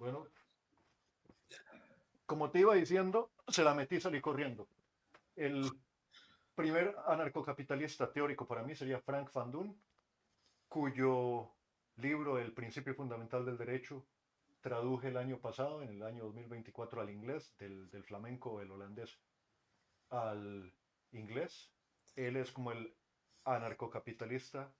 Bueno, como te iba diciendo, se la metí y salí corriendo. El primer anarcocapitalista teórico para mí sería Frank Fandun, cuyo libro El principio fundamental del derecho traduje el año pasado, en el año 2024, al inglés, del flamenco, el holandés, al inglés. Él es como el anarcocapitalista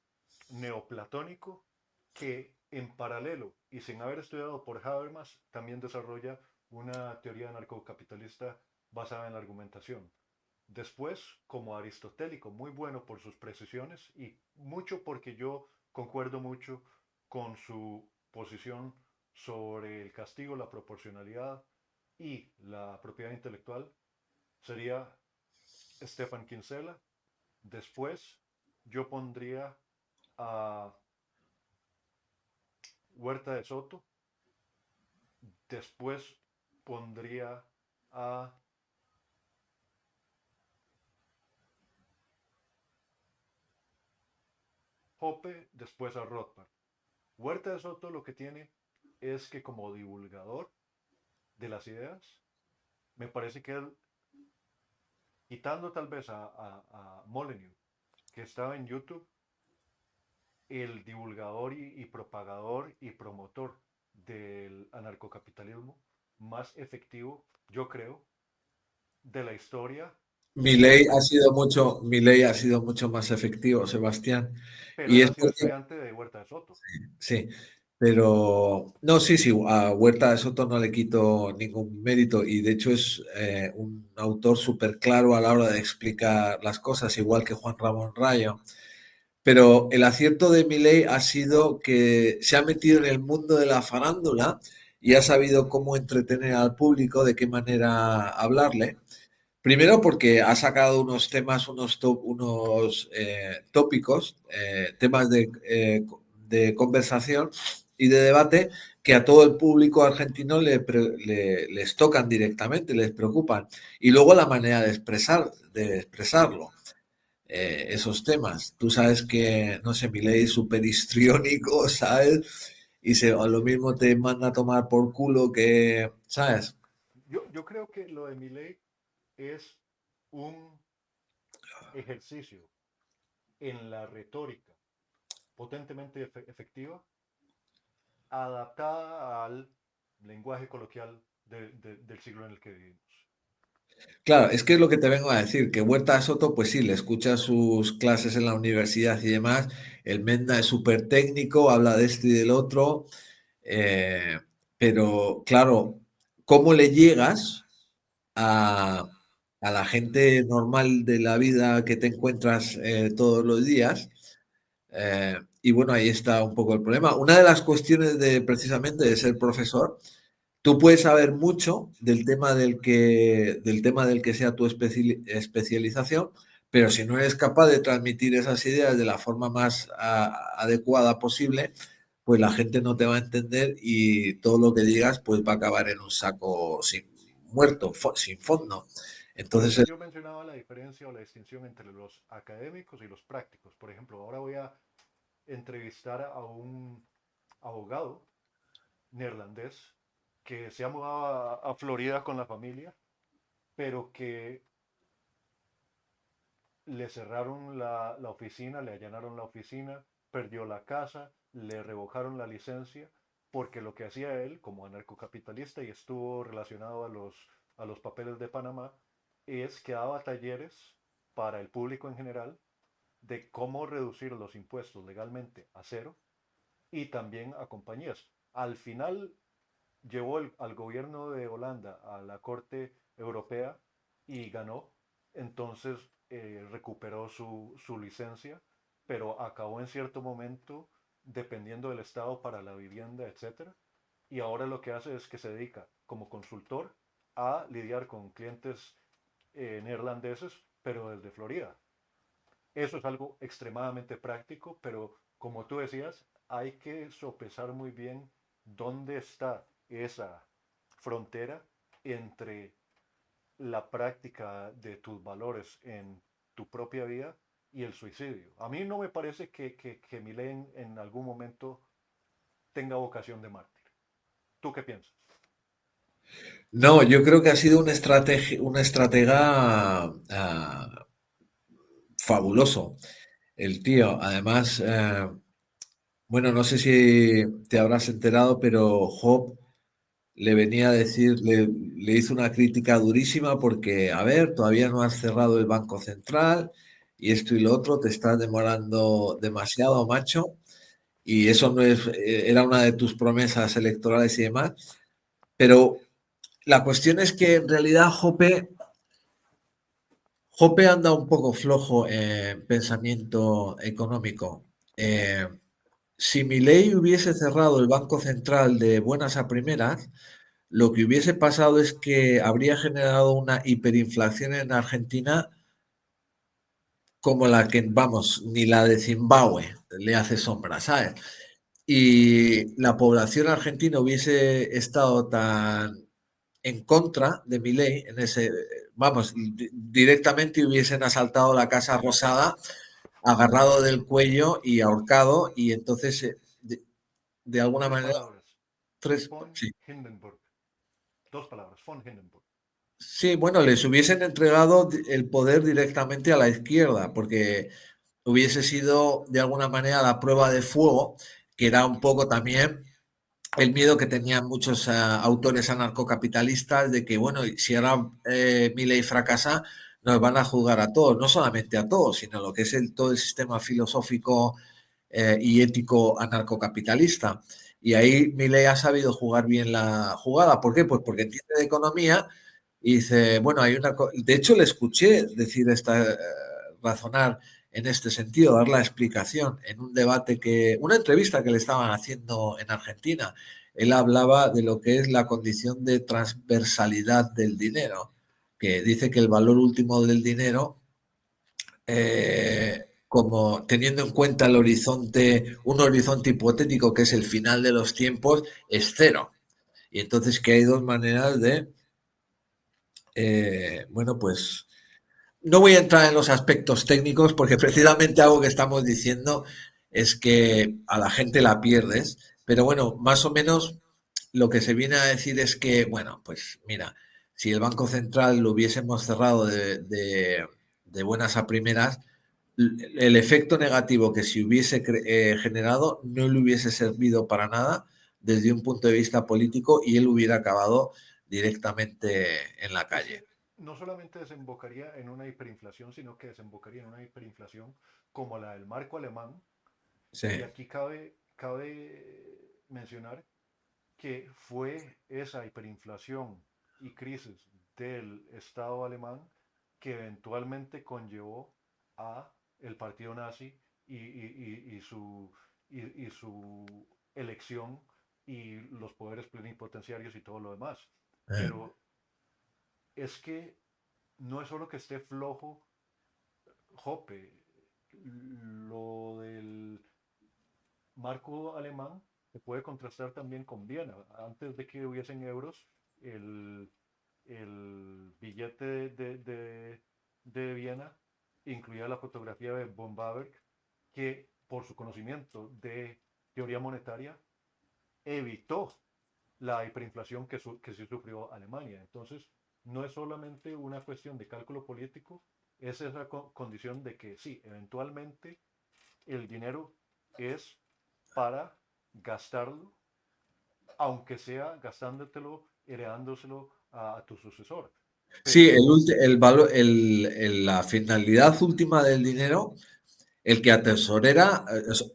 neoplatónico que en paralelo y sin haber estudiado por Habermas también desarrolla una teoría anarcocapitalista basada en la argumentación. Después, como aristotélico, muy bueno por sus precisiones y mucho porque yo concuerdo mucho con su posición sobre el castigo, la proporcionalidad y la propiedad intelectual, sería Stefan Kinsella. Después, yo pondría a Huerta de Soto. Después pondría a Hoppe, después a Rothbard. Huerta de Soto lo que tiene es que como divulgador de las ideas, me parece que él, quitando tal vez a Molyneux, que estaba en YouTube, el divulgador y propagador y promotor del anarcocapitalismo más efectivo, yo creo, de la historia Mi moderna, ley ha sido mucho más efectivo, Sebastián. pero Y él es ha sido porque, estudiante de Huerta de Soto. sí, pero no, sí, sí, a Huerta de Soto no le quito ningún mérito y de hecho es un autor súper claro a la hora de explicar las cosas, igual que Juan Ramón Rayo. Pero el acierto de Milei ha sido que se ha metido en el mundo de la farándula y ha sabido cómo entretener al público, de qué manera hablarle. Primero porque ha sacado unos temas, unos tópicos, temas de conversación y de debate que a todo el público argentino les tocan directamente, les preocupan. Y luego la manera de expresarlo, esos temas. Tú sabes que, no sé, mi ley es súper histriónico, ¿sabes? Y a lo mismo te manda a tomar por culo que, ¿sabes? Yo creo que lo de Milley es un ejercicio en la retórica potentemente efectiva, adaptada al lenguaje coloquial del siglo en el que vivimos. Claro, es que es lo que te vengo a decir, que Huerta de Soto, pues sí, le escuchas sus clases en la universidad y demás, el Menda es súper técnico, habla de esto y del otro, eh, pero claro, ¿cómo le llegas a, a la gente normal de la vida que te encuentras todos los días? Y bueno, ahí está un poco el problema. Una de las cuestiones de precisamente de ser profesor, tú puedes saber mucho del tema del que sea tu especialización, pero si no eres capaz de transmitir esas ideas de la forma más adecuada posible, pues la gente no te va a entender y todo lo que digas pues va a acabar en un saco sin muerto, sin fondo. Por Entonces, eso yo mencionaba la diferencia o la distinción entre los académicos y los prácticos. Por ejemplo, ahora voy a entrevistar a un abogado neerlandés que se ha mudado a Florida con la familia, pero que le cerraron la oficina, le allanaron la oficina, perdió la casa, le revocaron la licencia, porque lo que hacía él como anarcocapitalista y estuvo relacionado a los papeles de Panamá, es que daba talleres para el público en general de cómo reducir los impuestos legalmente a cero y también a compañías. Al final llevó al gobierno de Holanda a la Corte Europea y ganó. Entonces recuperó su licencia, pero acabó en cierto momento dependiendo del Estado para la vivienda, etcétera. Y ahora lo que hace es que se dedica como consultor a lidiar con clientes neerlandeses, pero desde Florida. Eso es algo extremadamente práctico, pero como tú decías, hay que sopesar muy bien dónde está esa frontera entre la práctica de tus valores en tu propia vida y el suicidio. A mí no me parece que Milén en algún momento tenga vocación de mártir. ¿Tú qué piensas? No, yo creo que ha sido un estratega fabuloso, el tío. Además, bueno, no sé si te habrás enterado, pero Job le venía a decir, le hizo una crítica durísima porque, a ver, todavía no has cerrado el Banco Central y esto y lo otro, te estás demorando demasiado, macho, y eso no es, era una de tus promesas electorales y demás. Pero la cuestión es que en realidad Jope anda un poco flojo en pensamiento económico. Eh, si Milei hubiese cerrado el Banco Central de buenas a primeras, lo que hubiese pasado es que habría generado una hiperinflación en Argentina como la que, vamos, ni la de Zimbabue le hace sombra, ¿sabes? Y la población argentina hubiese estado tan en contra de Milei en ese, vamos, directamente hubiesen asaltado la Casa Rosada, agarrado del cuello y ahorcado, y entonces, de alguna Tres manera, palabras. tres, Von sí, Hindenburg. Dos palabras. Von Hindenburg. sí, bueno, les hubiesen entregado el poder directamente a la izquierda, porque hubiese sido de alguna manera la prueba de fuego, que era un poco también el miedo que tenían muchos autores anarcocapitalistas de que, bueno, si ahora Milei fracasa, nos van a juzgar a todos, no solamente a todos, sino lo que es todo el sistema filosófico y ético anarcocapitalista. Y ahí Milei ha sabido jugar bien la jugada. ¿Por qué? Pues porque entiende de economía y dice, bueno, hay una... De hecho, le escuché decir razonar en este sentido, dar la explicación en un debate una entrevista que le estaban haciendo en Argentina. Él hablaba de lo que es la condición de transversalidad del dinero, que dice que el valor último del dinero como teniendo en cuenta un horizonte hipotético que es el final de los tiempos, es cero. Y entonces que hay dos maneras de, bueno, pues no voy a entrar en los aspectos técnicos porque precisamente algo que estamos diciendo es que a la gente la pierdes, pero bueno, más o menos lo que se viene a decir es que, bueno, pues mira, si el Banco Central lo hubiésemos cerrado de buenas a primeras, el efecto negativo que se hubiese generado no le hubiese servido para nada desde un punto de vista político y él hubiera acabado directamente en la Es que calle. no solamente desembocaría en una hiperinflación, sino que desembocaría en una hiperinflación como la del marco alemán. Sí. Y aquí cabe mencionar que fue esa hiperinflación y crisis del Estado alemán que eventualmente conllevó a el partido nazi y su elección y los poderes plenipotenciarios y todo lo demás. Pero es que no es solo que esté flojo Jope, lo del marco alemán se puede contrastar también con Viena. Antes de que hubiesen euros, el, el billete de Viena incluía la fotografía de von Baberg, que por su conocimiento de teoría monetaria evitó la hiperinflación que sí sufrió Alemania. Entonces, no es solamente una cuestión de cálculo político, es esa condición de que sí, eventualmente el dinero es para gastarlo, aunque sea gastándotelo, heredándoselo a tu sucesor. Sí, Pero el valor, la finalidad última del dinero, el que atesorera,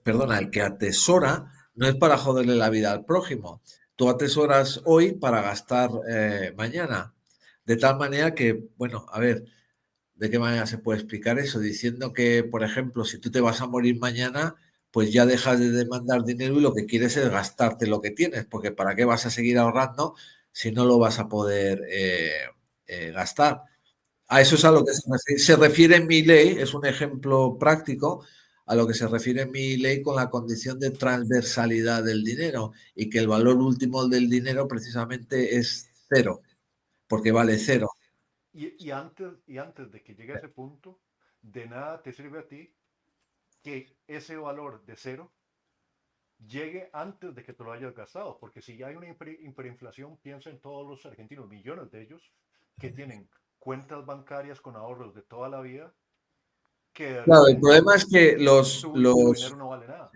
perdona, el que atesora no es para joderle la vida al prójimo. Tú atesoras hoy para gastar mañana. De tal manera que, bueno, a ver, ¿de qué manera se puede explicar eso? Diciendo que, por ejemplo, si tú te vas a morir mañana, pues ya dejas de demandar dinero y lo que quieres es gastarte lo que tienes, porque ¿para qué vas a seguir ahorrando si no lo vas a poder gastar? A eso es a lo que se refiere mi ley, es un ejemplo práctico a lo que se refiere mi ley con la condición de transversalidad del dinero y que el valor último del dinero precisamente es cero, porque vale cero. y antes de que llegue a ese punto, de nada te sirve a ti que ese valor de cero llegue antes de que te lo hayas gastado, porque si hay una hiperinflación, piensa en todos los argentinos, millones de ellos, que tienen cuentas bancarias con ahorros de toda la vida, que de Claro, el repente problema es que su dinero no vale nada.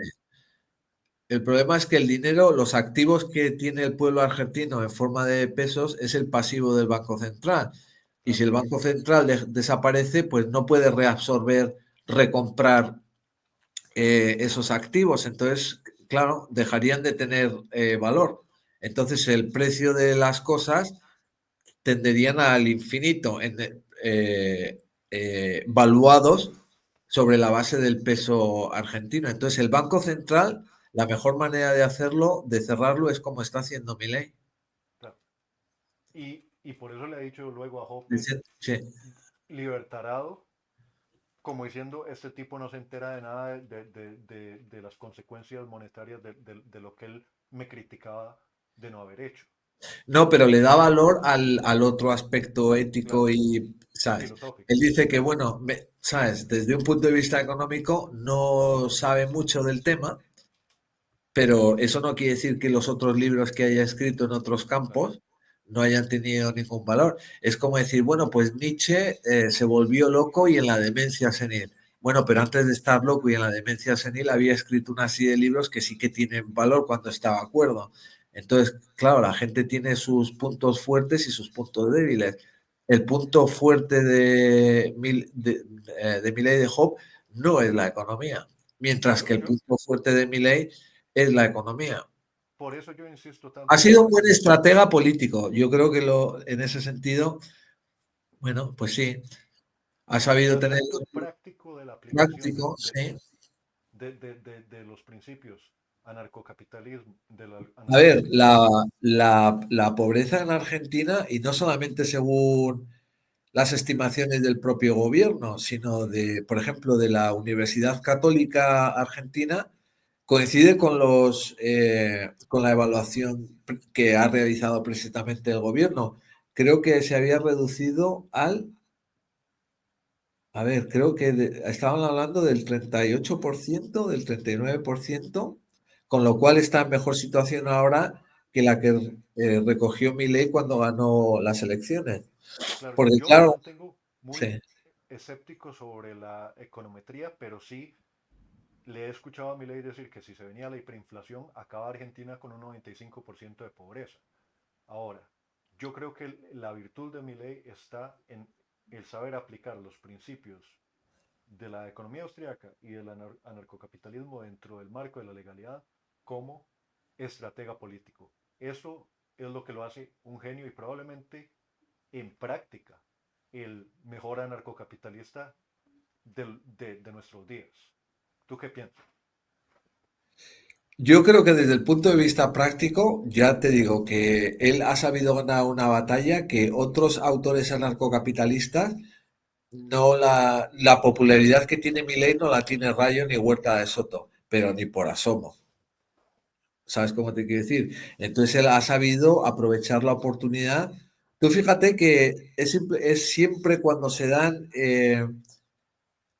el problema es que el dinero, los activos que tiene el pueblo argentino en forma de pesos es el pasivo del Banco Central. Y si Claro, el Banco Central desaparece, pues no puede reabsorber, recomprar esos activos. Entonces, claro, dejarían de tener valor. Entonces, el precio de las cosas tenderían al infinito, valuados sobre la base del peso argentino. Entonces, el Banco Central, la mejor manera de hacerlo, de cerrarlo, es como está haciendo Milei. claro. Y por eso le he dicho luego a Jope, Sí, sí. libertarado, como diciendo, este tipo no se entera de nada de las consecuencias monetarias de lo que él me criticaba de no haber hecho. No, pero le da valor al otro aspecto ético Claro, y, ¿sabes? Él filosófico. dice que, bueno, ¿sabes? Desde un punto de vista económico no sabe mucho del tema, pero eso no quiere decir que los otros libros que haya escrito en otros Claro, campos no hayan tenido ningún valor. Es como decir, bueno, pues Nietzsche se volvió loco y en la demencia senil. Bueno, pero antes de estar loco y en la demencia senil había escrito una serie de libros que sí que tienen valor cuando estaba de acuerdo. Entonces, claro, la gente tiene sus puntos fuertes y sus puntos débiles. El punto fuerte de Milei de Job no es la economía, mientras que el yo, punto fuerte de Milei es la economía. por eso yo insisto Ha tanto en sido un la, buen estratega político. Yo creo que en ese sentido, bueno, pues sí, ha el sabido tener aspecto práctico de la aplicación práctico, sí. de los principios anarcocapitalismo, del A ver, anarcocapitalismo. la pobreza en Argentina, y no solamente según las estimaciones del propio gobierno, sino de, por ejemplo, de la Universidad Católica Argentina, coincide con la evaluación que ha realizado precisamente el gobierno. Creo que se había reducido a ver, creo que estaban hablando del 38%, del 39%, con lo cual está en mejor situación ahora que la que recogió Milei cuando ganó las elecciones. Claro, Porque yo me claro, mantengo muy sí. escéptico sobre la econometría, pero sí le he escuchado a Milei decir que si se venía la hiperinflación, acaba Argentina con un 95% de pobreza. Ahora, yo creo que la virtud de Milei está en el saber aplicar los principios de la economía austriaca y del anarcocapitalismo dentro del marco de la legalidad como estratega político. Eso es lo que lo hace un genio y probablemente en práctica el mejor anarcocapitalista de nuestros días. ¿Tú qué piensas? Yo creo que desde el punto de vista práctico, ya te digo que él ha sabido ganar una batalla que otros autores anarcocapitalistas la popularidad que tiene Milei no la tiene Rayo ni Huerta de Soto, pero ni por asomo. ¿Sabes cómo te quiero decir? Entonces él ha sabido aprovechar la oportunidad. Tú fíjate que es siempre cuando se dan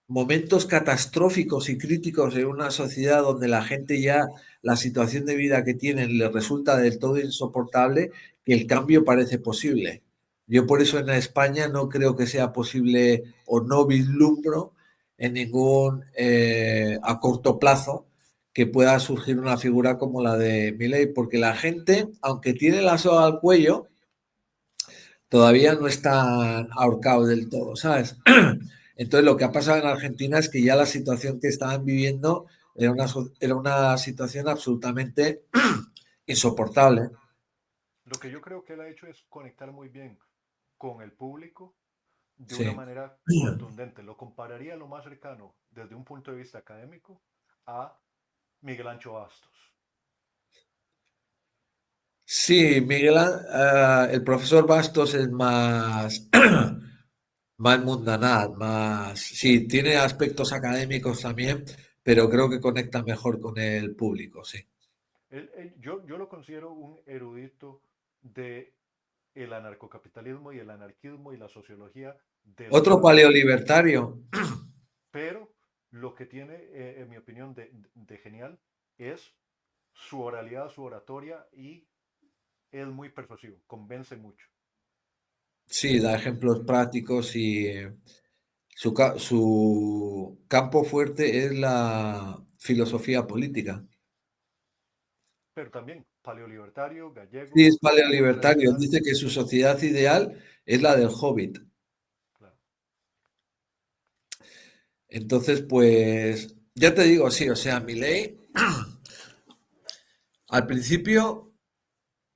momentos catastróficos y críticos en una sociedad donde la gente ya la situación de vida que tienen le resulta del todo insoportable, que el cambio parece posible. Yo por eso en España no creo que sea posible o no vislumbro en ningún a corto plazo que pueda surgir una figura como la de Milei, porque la gente, aunque tiene la soga al cuello, todavía no están ahorcados del todo, ¿sabes? Entonces lo que ha pasado en Argentina es que ya la situación que estaban viviendo era una situación absolutamente insoportable. Lo que yo creo que él ha hecho es conectar muy bien con el público de una Sí. manera contundente. Lo compararía lo más cercano desde un punto de vista académico a Miguel Ancho Bastos. Sí, el profesor Bastos es más, más mundanal, más, sí, tiene aspectos académicos también, pero creo que conecta mejor con el público, sí. Yo lo considero un erudito de el anarcocapitalismo y el anarquismo y la sociología del Otro marxismo. paleolibertario, Pero lo que tiene, en mi opinión, de genial es su oralidad, su oratoria, y es muy persuasivo, convence mucho. Sí, da ejemplos prácticos y su campo fuerte es la filosofía política. Pero también paleolibertario, Sí, es gallego, muy paleolibertario. tradicional. Dice que su sociedad ideal es la del Hobbit. Claro. Entonces, pues, ya te digo, sí, o sea, Milei, al principio, o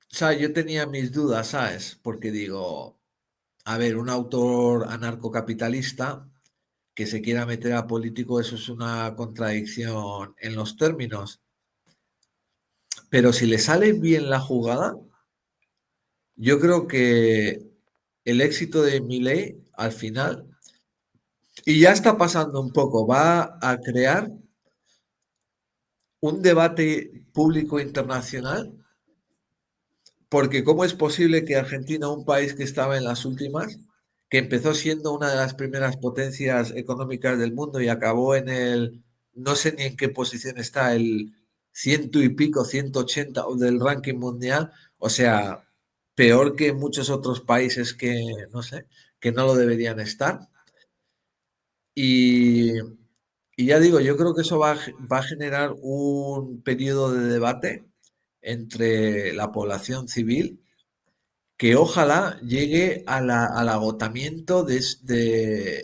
sea, yo tenía mis dudas, ¿sabes? Porque digo, a ver, un autor anarcocapitalista que se quiera meter a político, eso es una contradicción en los términos. Pero si le sale bien la jugada, yo creo que el éxito de Milei al final, y ya está pasando un poco, va a crear un debate público internacional, porque ¿cómo es posible que Argentina, un país que estaba en las últimas, que empezó siendo una de las primeras potencias económicas del mundo y acabó en el, no sé ni en qué posición está, el ciento y pico, 180 del ranking mundial, o sea, peor que muchos otros países que, no sé, que no lo deberían estar? Y, y ya digo, yo creo que eso va a generar un periodo de debate entre la población civil que ojalá llegue al agotamiento de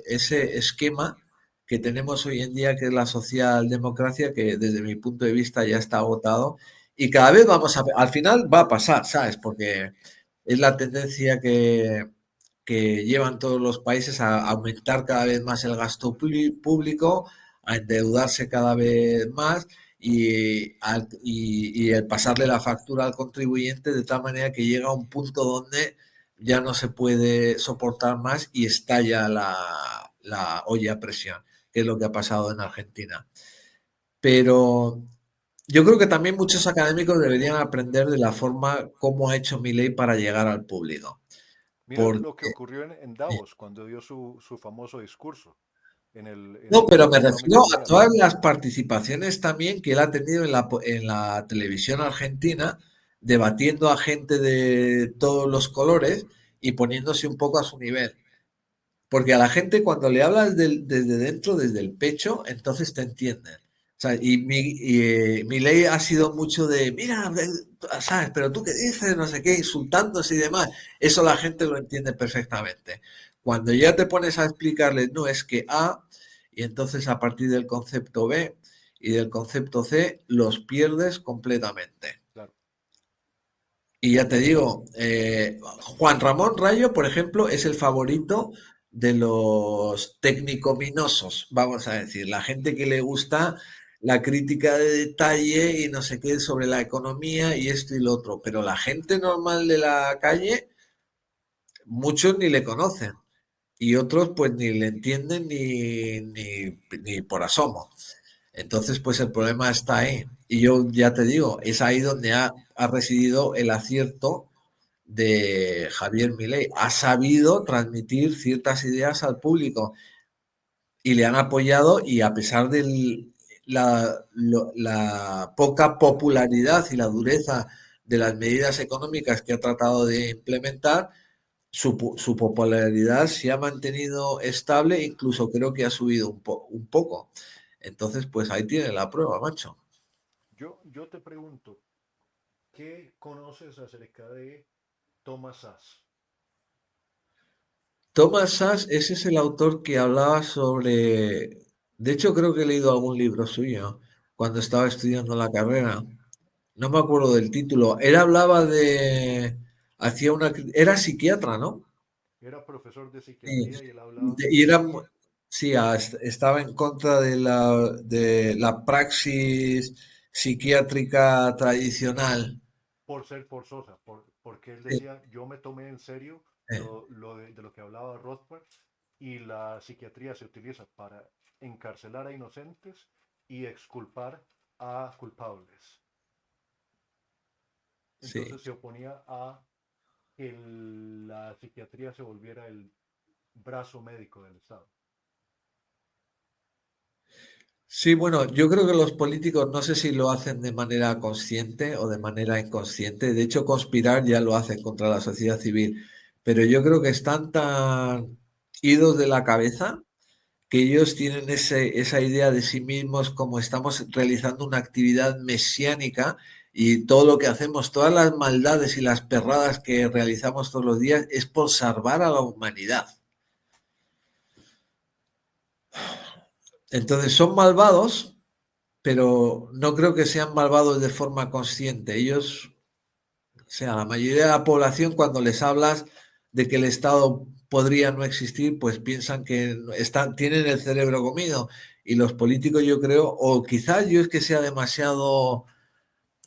ese esquema que tenemos hoy en día, que es la socialdemocracia, que desde mi punto de vista ya está agotado. Y cada vez vamos a, al final va a pasar, ¿sabes? Porque es la tendencia que llevan todos los países a aumentar cada vez más el gasto público, a endeudarse cada vez más y el pasarle la factura al contribuyente de tal manera que llega a un punto donde ya no se puede soportar más y estalla la olla a presión, que es lo que ha pasado en Argentina. Pero yo creo que también muchos académicos deberían aprender de la forma como ha hecho Milei para llegar al público. Mira Porque, lo que ocurrió en Davos cuando dio su famoso discurso en no, el pero Foro me Económico refiero a Mundial. todas las participaciones también que él ha tenido en la televisión argentina, debatiendo a gente de todos los colores y poniéndose un poco a su nivel. Porque a la gente cuando le hablas desde dentro, desde el pecho, entonces te entienden. O sea, mi ley ha sido mucho de, mira, ¿sabes? Pero tú qué dices, no sé qué, insultándose y demás. Eso la gente lo entiende perfectamente. Cuando ya te pones a explicarles, no, es que A, y entonces a partir del concepto B y del concepto C, los pierdes completamente. Claro. Y ya te digo, Juan Ramón Rayo, por ejemplo, es el favorito de los técnico-minosos, vamos a decir, la gente que le gusta la crítica de detalle y no sé qué sobre la economía y esto y lo otro, pero la gente normal de la calle, muchos ni le conocen y otros pues ni le entienden ni por asomo. Entonces, pues el problema está ahí. Y yo ya te digo, es ahí donde ha residido el acierto de Javier Milei. Ha sabido transmitir ciertas ideas al público y le han apoyado y a pesar de la poca popularidad y la dureza de las medidas económicas que ha tratado de implementar, su popularidad se ha mantenido estable, incluso creo que ha subido un poco. Entonces, pues ahí tiene la prueba, macho. Yo te pregunto, ¿qué conoces acerca de Thomas Sass? Thomas Sass, ese es el autor que hablaba sobre, de hecho creo que he leído algún libro suyo cuando estaba estudiando la carrera. No me acuerdo del título. Él hablaba de, hacía una, era psiquiatra, ¿no? Era profesor de Sí. psiquiatría y él hablaba Y era, que sí, estaba en contra de la praxis psiquiátrica tradicional. por ser forzosa, porque él Sí, decía, yo me tomé en serio sí, de lo que hablaba Rothbard, y la psiquiatría se utiliza para encarcelar a inocentes y exculpar a culpables. sí. Entonces se oponía a que la psiquiatría se volviera el brazo médico del Estado. Sí, bueno, yo creo que los políticos no sé si lo hacen de manera consciente o de manera inconsciente. De hecho, conspirar ya lo hacen contra la sociedad civil. Pero yo creo que están tan idos de la cabeza que ellos tienen esa idea de sí mismos como estamos realizando una actividad mesiánica y todo lo que hacemos, todas las maldades y las perradas que realizamos todos los días es por salvar a la humanidad. Entonces son malvados, pero no creo que sean malvados de forma consciente. Ellos, o sea, la mayoría de la población cuando les hablas de que el Estado podría no existir, pues piensan que tienen el cerebro comido. Y los políticos yo creo, o quizás yo es que sea demasiado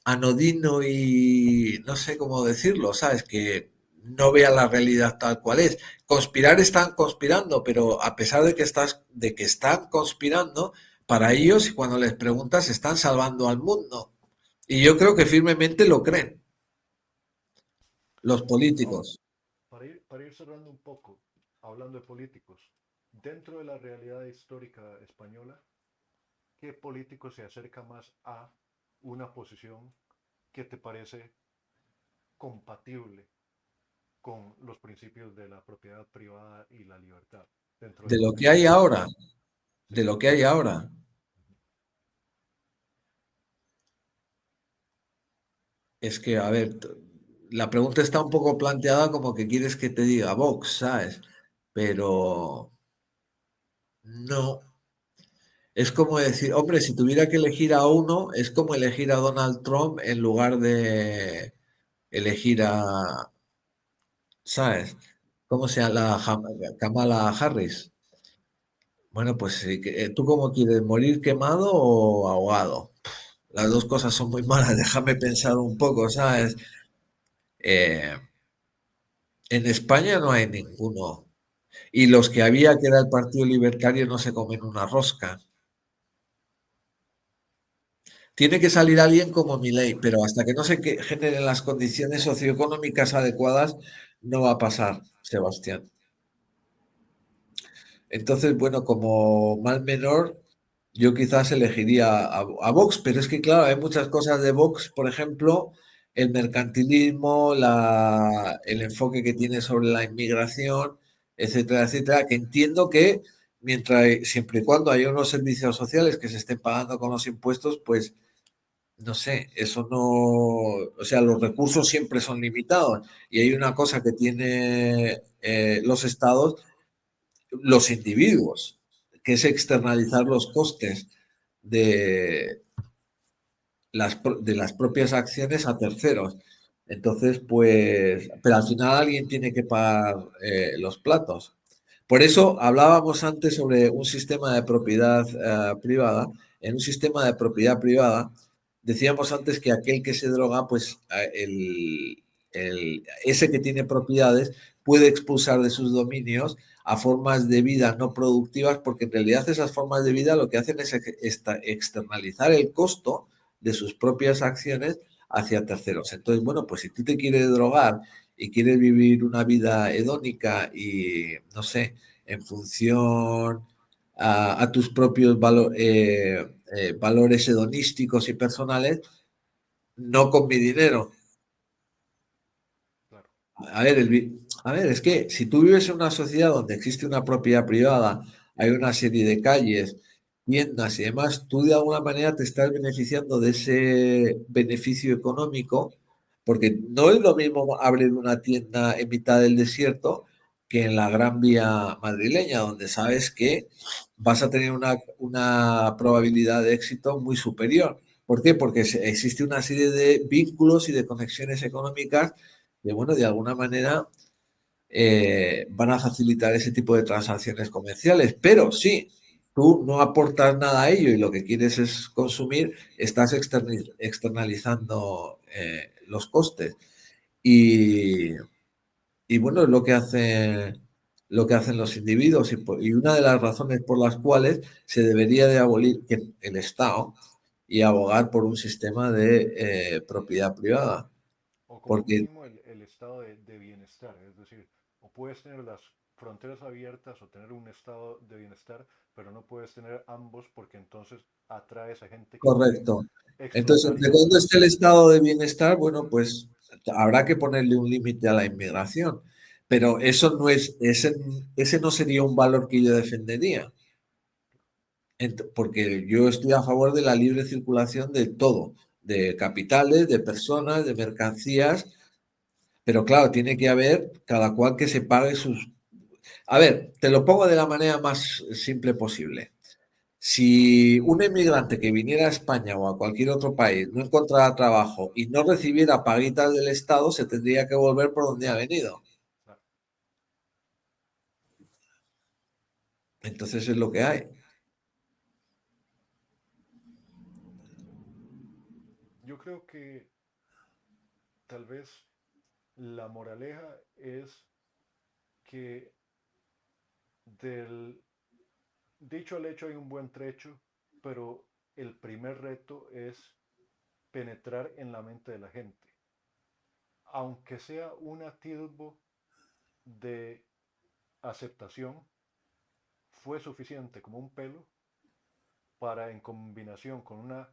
anodino y no sé cómo decirlo, ¿sabes? Que no vean la realidad tal cual es. Conspirar están conspirando, pero a pesar de que están conspirando, para ellos, cuando les preguntas, están salvando al mundo. Y yo creo que firmemente lo creen, los Ahora, políticos. para ir cerrando un poco, hablando de políticos, dentro de la realidad histórica española, ¿qué político se acerca más a una posición que te parece compatible con los principios de la propiedad privada y la libertad dentro De del lo que contexto hay histórico? ahora, Sí. de lo que hay ahora. Es que, a ver, la pregunta está un poco planteada como que quieres que te diga Vox, ¿sabes? Pero no. Es como decir, hombre, si tuviera que elegir a uno, es como elegir a Donald Trump en lugar de elegir a, ¿sabes? ¿Cómo se llama? Kamala Harris. Bueno, pues sí, ¿tú cómo quieres? ¿Morir quemado o ahogado? Las dos cosas son muy malas, déjame pensar un poco, ¿sabes? Eh, en España no hay ninguno. Y los que había, que era el Partido Libertario, no se comen una rosca. Tiene que salir alguien como Milei, pero hasta que no generen las condiciones socioeconómicas adecuadas, no va a pasar, Sebastián. Entonces, bueno, como mal menor, yo quizás elegiría a Vox, pero es que, claro, hay muchas cosas de Vox, por ejemplo, el mercantilismo, el enfoque que tiene sobre la inmigración, etcétera, etcétera, que entiendo que siempre y cuando haya unos servicios sociales que se estén pagando con los impuestos, pues no sé, eso no, o sea, los recursos siempre son limitados y hay una cosa que tiene los estados, los individuos, que es externalizar los costes de de las propias acciones a terceros. Entonces, pues, pero al final alguien tiene que pagar los platos. Por eso hablábamos antes sobre un sistema de propiedad privada. En un sistema de propiedad privada, decíamos antes que aquel que se droga, pues ese que tiene propiedades puede expulsar de sus dominios a formas de vida no productivas, porque en realidad esas formas de vida lo que hacen es externalizar el costo de sus propias acciones hacia terceros. Entonces, bueno, pues si tú te quieres drogar y quieres vivir una vida hedónica y, no sé, en función a tus propios valores hedonísticos y personales, no con mi dinero. Claro. Es que si tú vives en una sociedad donde existe una propiedad privada, hay una serie de calles, tiendas y demás, tú de alguna manera te estás beneficiando de ese beneficio económico, porque no es lo mismo abrir una tienda en mitad del desierto que en la Gran Vía madrileña, donde sabes que vas a tener una probabilidad de éxito muy superior. ¿Por qué? Porque existe una serie de vínculos y de conexiones económicas que, bueno, de alguna manera van a facilitar ese tipo de transacciones comerciales. Pero si tú no aportas nada a ello y lo que quieres es consumir, estás externalizando los costes. Y, y bueno, es lo que hacen los individuos y una de las razones por las cuales se debería de abolir el Estado y abogar por un sistema de propiedad privada. O como Porque mínimo el estado de bienestar, es decir, O puedes tener las fronteras abiertas o tener un estado de bienestar, pero no puedes tener ambos porque entonces atraes a gente que quiere Correcto. explotar Entonces, y ¿de cuándo abusar. esté el estado de bienestar? Bueno, pues habrá que ponerle un límite a la inmigración, pero eso no es, ese no sería un valor que yo defendería, porque yo estoy a favor de la libre circulación de todo, de capitales, de personas, de mercancías, pero claro, tiene que haber cada cual que se pague sus... A ver, te lo pongo de la manera más simple posible. Si un inmigrante que viniera a España o a cualquier otro país no encontrara trabajo y no recibiera paguitas del Estado, se tendría que volver por donde ha venido. Ah, Entonces es lo que hay. yo creo que tal vez la moraleja es que del dicho al hecho hay un buen trecho, pero el primer reto es penetrar en la mente de la gente. Aunque sea un atisbo de aceptación, fue suficiente como un pelo para, en combinación con una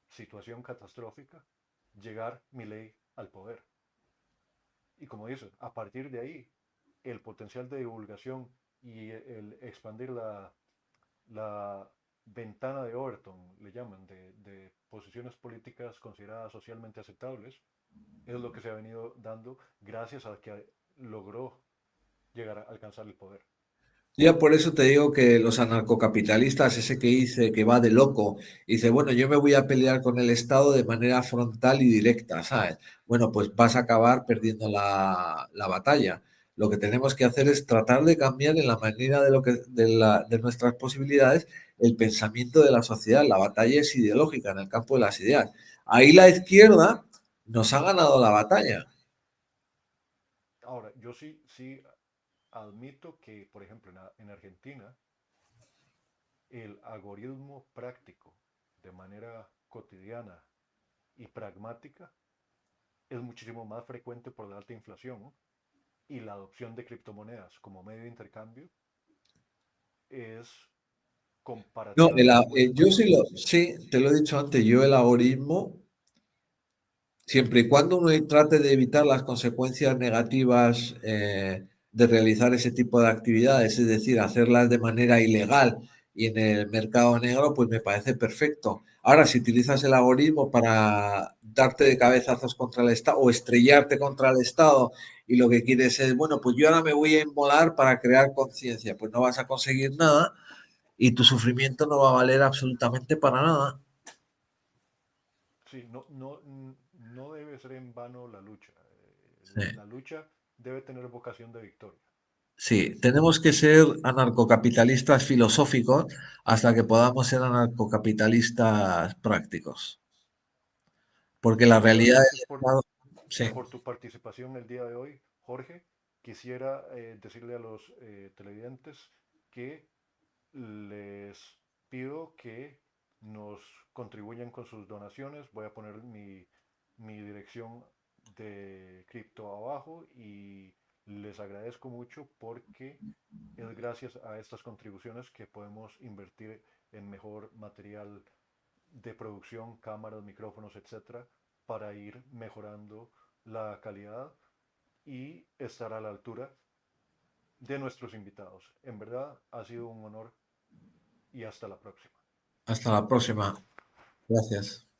situación catastrófica, llegar Milei al poder. Y como dices, a partir de ahí, el potencial de divulgación y el expandir la ventana de Overton, le llaman, de posiciones políticas consideradas socialmente aceptables, es lo que se ha venido dando gracias a que logró llegar a alcanzar el poder. Ya por eso te digo que los anarcocapitalistas, ese que dice que va de loco, dice, bueno, yo me voy a pelear con el Estado de manera frontal y directa, ¿sabes? Bueno, pues vas a acabar perdiendo la batalla. Lo que tenemos que hacer es tratar de cambiar en la manera de lo que, de nuestras posibilidades el pensamiento de la sociedad. La batalla es ideológica en el campo de las ideas. Ahí la izquierda nos ha ganado la batalla. Ahora, yo sí admito que, por ejemplo, en Argentina, el algoritmo práctico de manera cotidiana y pragmática es muchísimo más frecuente por la alta inflación, ¿no? Y la adopción de criptomonedas como medio de intercambio es No, comparativamente muy yo superior. sí, te lo he dicho antes, yo el algoritmo siempre y cuando uno trate de evitar las consecuencias negativas de realizar ese tipo de actividades, es decir, hacerlas de manera ilegal y en el mercado negro, pues me parece perfecto. Ahora, si utilizas el algoritmo para darte de cabezazos contra el Estado o estrellarte contra el Estado y lo que quieres es, bueno, pues yo ahora me voy a inmolar para crear conciencia, pues no vas a conseguir nada y tu sufrimiento no va a valer absolutamente para nada. Sí, no debe ser en vano la lucha. Sí. La lucha debe tener vocación de victoria. Sí, tenemos que ser anarcocapitalistas filosóficos hasta que podamos ser anarcocapitalistas prácticos. Porque la Muchas realidad gracias del Estado... Sí, por tu participación el día de hoy, Jorge. Quisiera decirle a los televidentes que les pido que nos contribuyan con sus donaciones. Voy a poner mi dirección de cripto abajo y les agradezco mucho porque es gracias a estas contribuciones que podemos invertir en mejor material de producción, cámaras, micrófonos, etcétera, para ir mejorando la calidad y estar a la altura de nuestros invitados. En verdad ha sido un honor y hasta la próxima. hasta la próxima. Gracias.